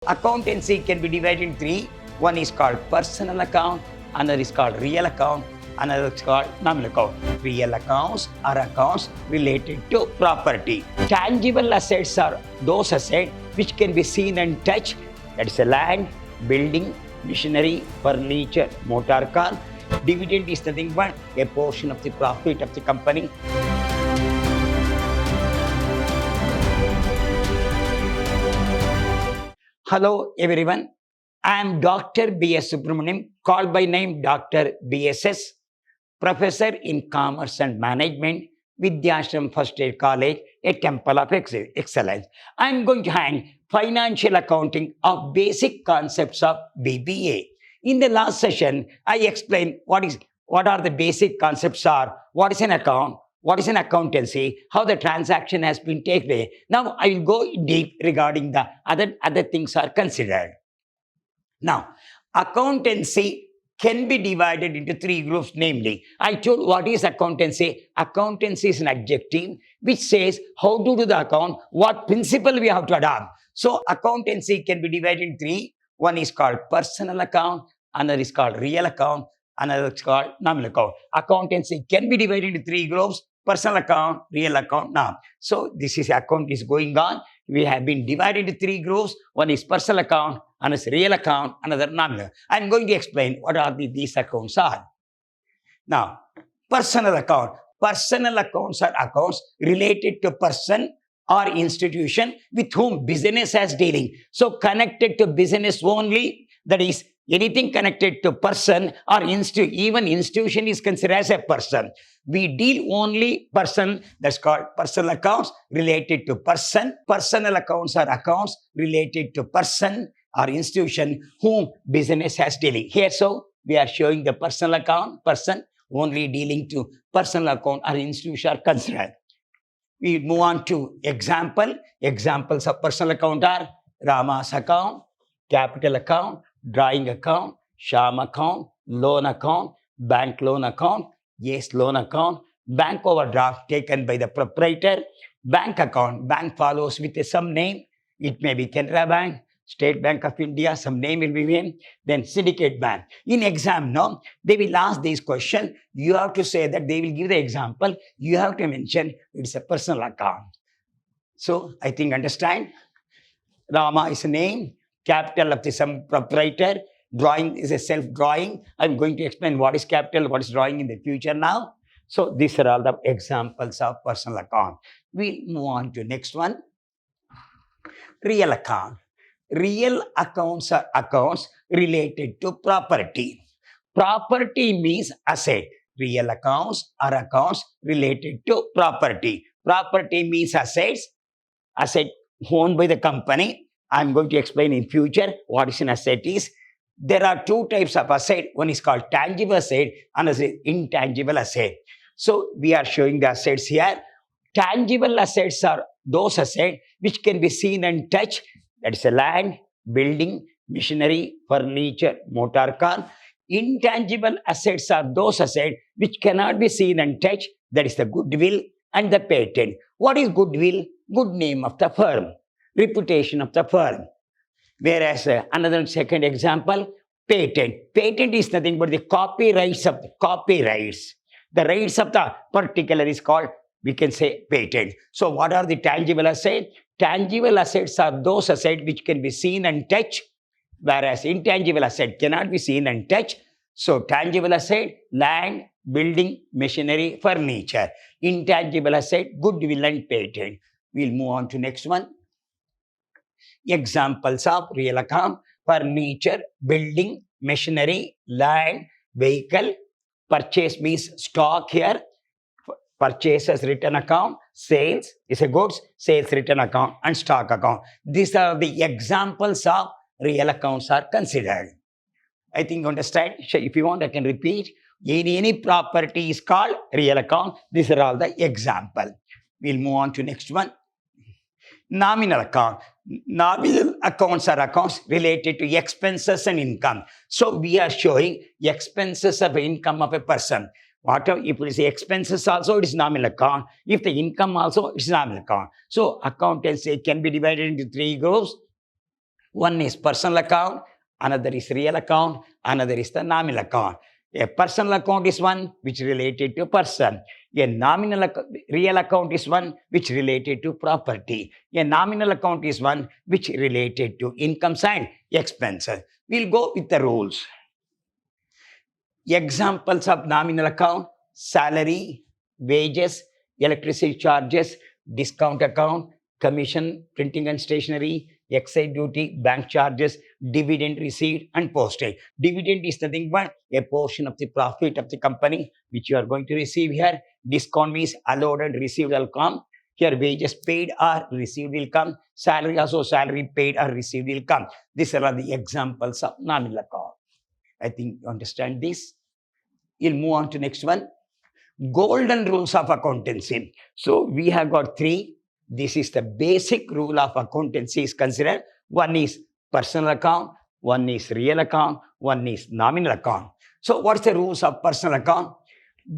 Accountancy can be divided in three. One is called personal account, another is called real account, another is called nominal account. Real accounts are accounts related to property. Tangible assets are those assets which can be seen and touched. That is a land, building, machinery, furniture, motor car. Dividend is nothing but a portion of the profit of the company. Hello everyone, I am Dr. B.S. Subramaniam, called by name Dr. BSS, Professor in Commerce and Management, Vidyashram First Aid College, a Temple of Excellence. I am going to hang financial accounting of basic concepts of BBA. In the last session, I explained what are the basic concepts are, what is an account, what is an accountancy, how the transaction has been taken place. Now, I will go deep regarding the other things are considered. Now, accountancy can be divided into three groups, namely, I told what is accountancy. Accountancy is an adjective which says how to do the account, what principle we have to adopt. So, accountancy can be divided in three. One is called personal account, another is called real account, another is called nominal account. Accountancy can be divided into three groups: personal account, real account. Now, so this is account is going on. We have been divided into three groups. One is personal account, another is real account, another nominal. I am going to explain what are these accounts are. Now, personal account. Personal accounts are accounts related to person or institution with whom business has dealing. So connected to business only, that is anything connected to person or even institution is considered as a person. We deal only person, that's called personal accounts related to person. Personal accounts are accounts related to person or institution whom business has dealing. Here, so we are showing the personal account, person only dealing to personal account or institution are considered. We move on to example. Examples of personal account are Rama's account, capital account, drawing account, Sham account, loan account, bank loan account, yes loan account, bank overdraft taken by the proprietor, bank account, bank follows with some name. It may be Canara Bank, State Bank of India, some name will be named, then syndicate bank. In exam, no, they will ask this question. You have to say that they will give the example. You have to mention it's a personal account. So I think understand. Rama is a name, capital of the some proprietor, drawing is a self-drawing. I'm going to explain what is capital, what is drawing in the future now. So these are all the examples of personal account. We'll move on to next one. Real account. Real accounts are accounts related to property. Property means asset. Real accounts are accounts related to property. Property means assets, asset owned by the company. I'm going to explain in future what is an asset is. There are two types of asset. One is called tangible asset, another is intangible asset. So we are showing the assets here. Tangible assets are those assets which can be seen and touched. That is a land, building, machinery, furniture, motor car. Intangible assets are those assets which cannot be seen and touched. That is the goodwill and the patent. What is goodwill? Good name of the firm, reputation of the firm. Whereas another second example, patent. Patent is nothing but the copyrights of the copyrights. The rights of the particular is called, we can say, patent. So what are the tangible assets? Tangible assets are those assets which can be seen and touched, whereas intangible asset cannot be seen and touched. So tangible asset, land, building, machinery, furniture. Intangible asset, goodwill and patent. We'll move on to next one. Examples of real account: furniture, building, machinery, land, vehicle. Purchase means stock here. Purchases written account, sales is a goods, sales written account, and stock account. These are the examples of real accounts are considered. I think you understand. If you want, I can repeat. Any property is called real account. These are all the example. We'll move on to next one. Nominal account. Nominal accounts are accounts related to expenses and income. So we are showing expenses of income of a person. Whatever, if it is expenses also, it is nominal account. If the income also, it is nominal account. So accountancy can be divided into three groups: One is personal account, another is real account, another is the nominal account. A personal account is one which related to person. A real account is one which related to property. A nominal account is one which related to incomes and expenses. We'll go with the rules. Examples of nominal account: salary, wages, electricity charges, discount account, commission, printing and stationery, excise duty, bank charges, dividend received, and postage. Dividend is nothing but a portion of the profit of the company which you are going to receive here. Discount means allowed and received will come. Here wages paid or received will come. Salary also salary paid or received will come. These are the examples of nominal account. I think you understand this. We'll move on to next one. Golden rules of accountancy. So we have got three. This is the basic rule of accountancy is considered. One is personal account, one is real account, one is nominal account. So what's the rules of personal account?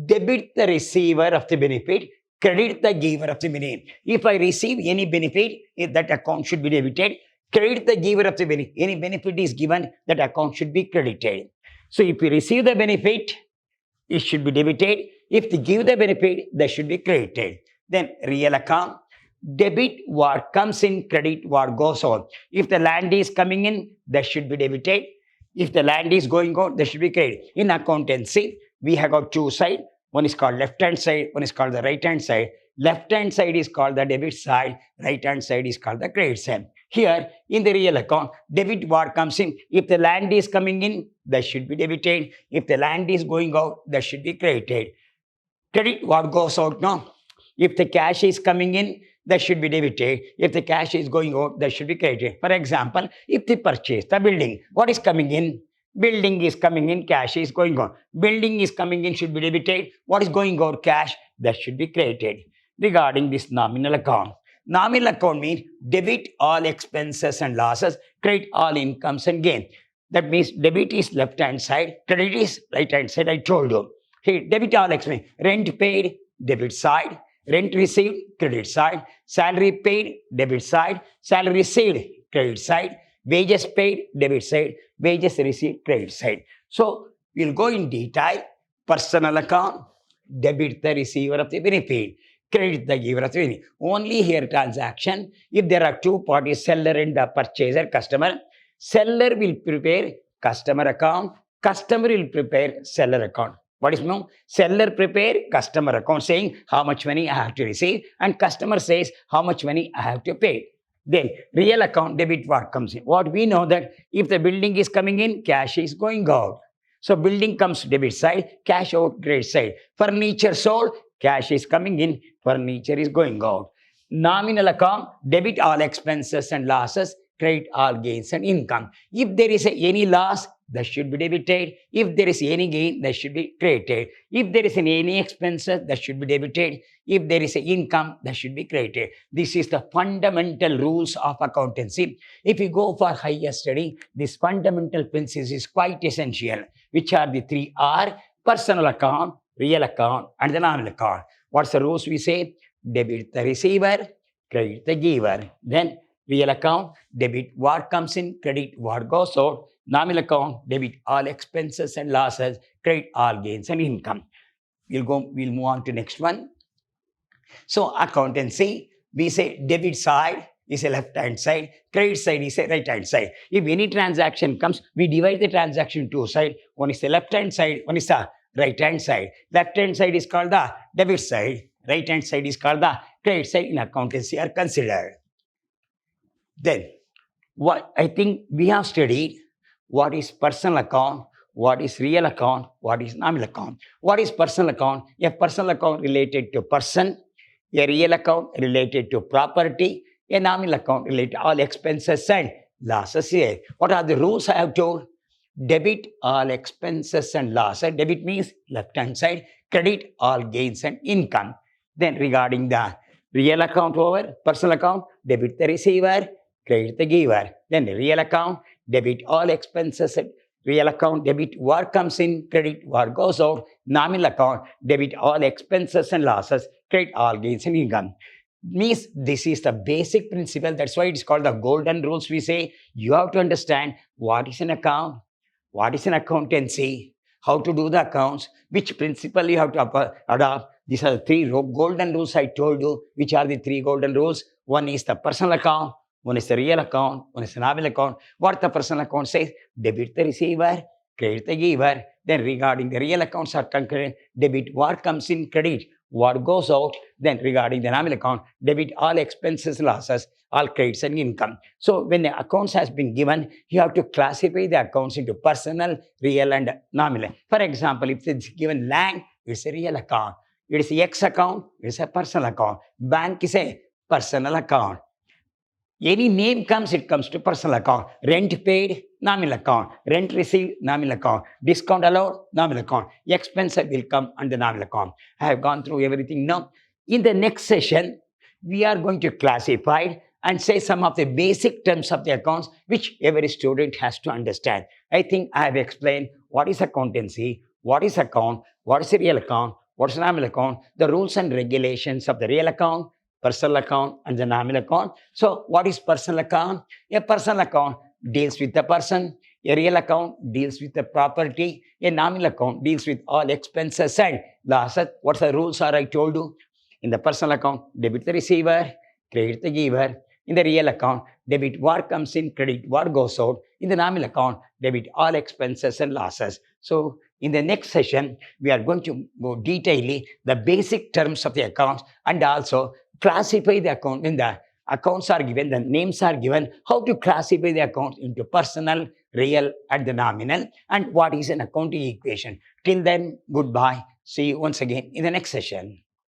Debit the receiver of the benefit, credit the giver of the benefit. If I receive any benefit, that account should be debited. Credit the giver of the benefit. Any benefit is given, that account should be credited. So if we receive the benefit, it should be debited. If they give the benefit, that should be credited. Then real account, debit what comes in, credit what goes out. If the land is coming in, that should be debited. If the land is going out, that should be credited. In accountancy, we have got two sides. One is called left-hand side, one is called the right-hand side. Left-hand side is called the debit side, right-hand side is called the credit side. Here, in the real account, debit what comes in. If the land is coming in, that should be debited. If the land is going out, that should be credited. Credit what goes out now. If the cash is coming in, that should be debited. If the cash is going out, that should be credited. For example, if they purchase the building, what is coming in? Building is coming in, cash is going out. Building is coming in, should be debited. What is going out? Cash, that should be credited. Regarding this nominal account. Nominal account means debit all expenses and losses, credit all incomes and gain. That means debit is left-hand side, credit is right-hand side, I told you. Here, debit all expenses. Rent paid, debit side. Rent received, credit side. Salary paid, debit side. Salary received, credit side. Wages paid, debit side. Wages received, credit side. So, we'll go in detail. Personal account, debit the receiver of the benefit, credit the giver of the benefit. Only here transaction, if there are two parties, seller and the purchaser, customer, seller will prepare customer account, customer will prepare seller account. What is no? Seller prepare customer account saying how much money I have to receive, and customer says how much money I have to pay. Then real account, debit what comes in. What we know that if the building is coming in, cash is going out. So building comes debit side, cash out credit side. Furniture sold, cash is coming in, furniture is going out. Nominal account, debit all expenses and losses, credit all gains and income. If there is any loss, that should be debited. If there is any gain, that should be credited. If there is any expenses, that should be debited. If there is an income, that should be credited. This is the fundamental rules of accountancy. If you go for higher study, this fundamental principles is quite essential, which are the three R: personal account, real account, and the nominal account. What's the rules we say? Debit the receiver, credit the giver. Then real account, debit what comes in, credit what goes out. Nominal account, debit all expenses and losses, credit all gains and income. We'll move on to next one. So accountancy, we say debit side is a left-hand side, credit side is a right-hand side. If any transaction comes, we divide the transaction into two sides. One is the left-hand side, one is the right-hand side. Left-hand side is called the debit side, right-hand side is called the credit side. In accountancy are considered. Then, what I think we have studied what is personal account, what is real account, what is nominal account. What is personal account? A personal account related to person, a real account related to property, a nominal account related to all expenses and losses here. What are the rules I have told? Debit all expenses and losses. Debit means left-hand side. Credit all gains and income. Then regarding the real account over personal account, debit the receiver, credit the giver. Then the real account, debit all expenses, real account, debit what comes in, credit what goes out. Nominal account, debit all expenses and losses, credit all gains and income. Means this is the basic principle. That's why it's called the golden rules. We say you have to understand what is an account, what is an accountancy, how to do the accounts, which principle you have to adopt. These are the three golden rules I told you. Which are the three golden rules? One is the personal account, one is the real account, one is the nominal account. What the personal account says, debit the receiver, credit the giver. Then regarding the real accounts are concurrent, debit what comes in, credit what goes out. Then regarding the nominal account, debit all expenses, losses, all credits and income. So when the accounts has been given, you have to classify the accounts into personal, real and nominal. For example, if it's given land, it's a real account. It is X account, it's a personal account. Bank is a personal account. Any name comes, it comes to personal account. Rent paid, nominal account. Rent received, nominal account. Discount allowed, nominal account. Expense will come under nominal account. I have gone through everything now. In the next session, we are going to classify and say some of the basic terms of the accounts which every student has to understand. I think I have explained what is accountancy, what is account, what is a real account, what is a nominal account, the rules and regulations of the real account, personal account and the nominal account. So what is personal account? A personal account deals with the person. A real account deals with the property. A nominal account deals with all expenses and losses. What the rules are I told you? In the personal account, debit the receiver, credit the giver. In the real account, debit what comes in, credit what goes out. In the nominal account, debit all expenses and losses. So in the next session, we are going to go detailing the basic terms of the accounts and also classify the account. When the accounts are given, the names are given, how to classify the accounts into personal, real and the nominal, and what is an accounting equation. Till then, goodbye. See you once again in the next session.